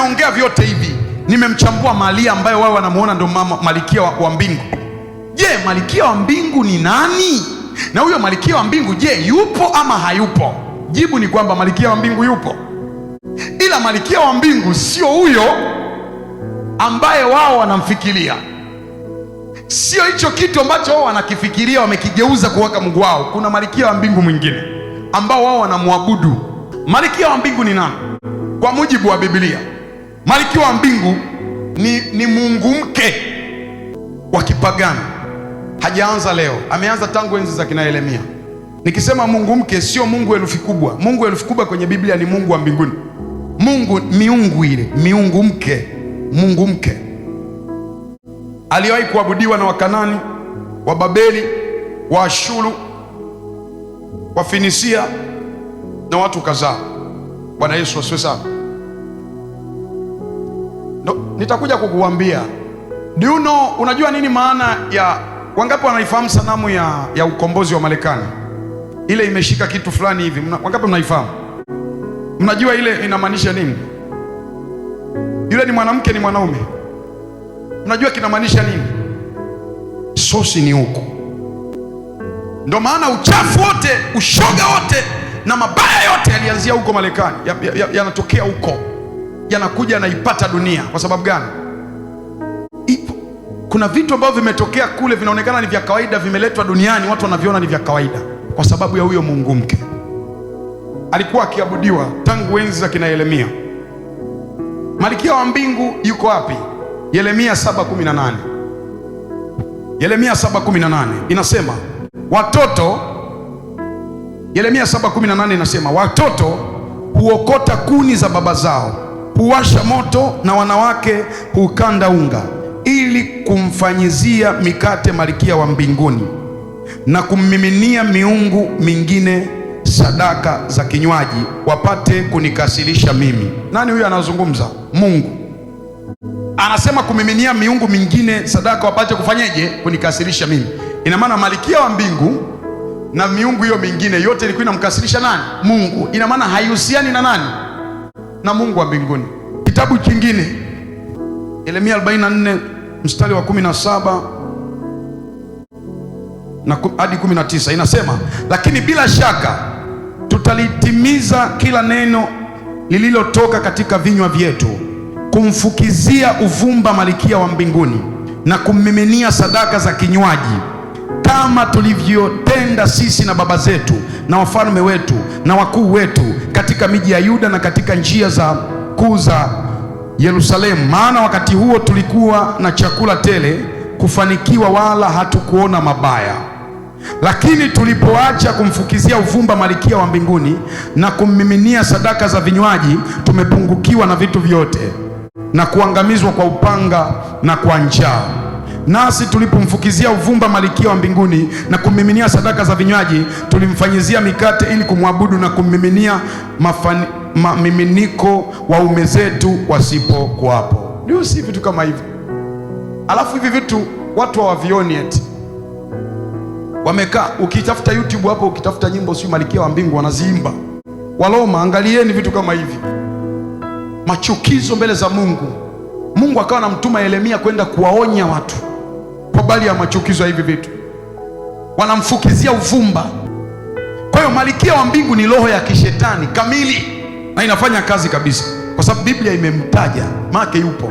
nimeongea vyote hivi, nimemchambua Maria ambaye wao wanamuona ndio malkia wa mbingu. Je, malkia wa mbingu ni nani? Na huyo malkia wa mbingu, je, yupo ama hayupo? Jibu ni kwamba malkia wa mbingu yupo, ila malkia wa mbingu sio huyo ambaye wao wanamfikiria, sio hicho kitu ambacho wao wanakifikiria wamekigeuza kuwaka Mungu wao. Kuna malkia wa mbingu mwingine ambao wao wanamwabudu. Malkia wa mbingu ni nani? Kwa mujibu wa Biblia, malkia wa mbingu ni Mungu mke wa kipagani. Hajaanza leo, ameanza tangu enzi za kina Yeremia. Nikisema Mungu mke, sio Mungu herufi kubwa. Mungu herufi kubwa kwenye Biblia ni Mungu wa mbinguni. Mungu miungu ile, miungu mke, Mungu mke aliwahi kuabudiwa na Wakanani, Wababeli, Waashuru, Wafinisia na watu kadhaa. Bwana Yesu asifiwe sana. Nitakuja kukuambia, do you know, unajua nini maana ya, wangapi wanaifahamu sanamu ya ukombozi wa Marekani? Ile imeshika kitu fulani hivi, wangapi mnaifahamu? Mnajua ile inamaanisha nini? Yule ni mwanamke, ni mwanaume? Mnajua kinamaanisha nini? Sosi ni huko. Ndio maana uchafu wote, ushoga wote na mabaya yote yalianzia huko Marekani, yanatokea huko, yanakuja yanaipata dunia. Kwa sababu gani? Kuna vitu ambavyo vimetokea kule vinaonekana ni vya kawaida, vimeletwa duniani, watu wanaviona ni vya kawaida kwa sababu ya huyo Mungu mke. Alikuwa akiabudiwa tangu enzi za kina Yeremia. Malkia wa mbingu yuko wapi? Yeremia 7:18. Yeremia 7:18 inasema watoto, Yeremia 7:18 inasema watoto huokota kuni za baba zao, huwasha moto, na wanawake hukanda unga, ili kumfanyizia mikate malkia wa mbinguni na kummiminia miungu mingine sadaka za kinywaji, wapate kunikasirisha mimi. Nani huyo anazungumza? Mungu anasema kumiminia miungu mingine sadaka wapate kufanyeje? Kunikasirisha mimi. Ina maana malkia wa mbingu na miungu hiyo mingine yote ilikuwa inamkasirisha nani? Mungu. Ina maana haihusiani na nani? Na Mungu wa mbinguni. Kitabu kingine, Yeremia 44 mstari wa 17 na hadi 19 inasema, lakini bila shaka tutalitimiza kila neno lililotoka katika vinywa vyetu, kumfukizia uvumba malkia wa mbinguni na kummiminia sadaka za kinywaji, kama tulivyotenda sisi na baba zetu na wafalme wetu na wakuu wetu katika miji ya Yuda na katika njia za kuu za Yerusalemu. Maana wakati huo tulikuwa na chakula tele, kufanikiwa, wala hatukuona mabaya. Lakini tulipoacha kumfukizia uvumba malkia wa mbinguni na kummiminia sadaka za vinywaji, tumepungukiwa na vitu vyote na kuangamizwa kwa upanga na kwa njaa. Nasi tulipomfukizia uvumba malkia wa mbinguni na kummiminia sadaka za vinywaji, tulimfanyizia mikate ili kumwabudu na kummiminia miminiko waume zetu wasipokuwapo. Ndio, si vitu kama hivi. Alafu hivi vitu watu hawavioni eti. Wamekaa, ukitafuta YouTube hapo, ukitafuta nyimbo sio malkia wa mbingu wanaziimba. Waloma, angalieni vitu kama hivi. Machukizo mbele za Mungu. Mungu akawa anamtuma Yeremia kwenda kuwaonya watu kwa bali ya machukizo ya hivi vitu. Wanamfukizia uvumba. Kwa hiyo malkia wa mbingu ni roho ya kishetani kamili na inafanya kazi kabisa, kwa sababu Biblia imemtaja, maana yupo.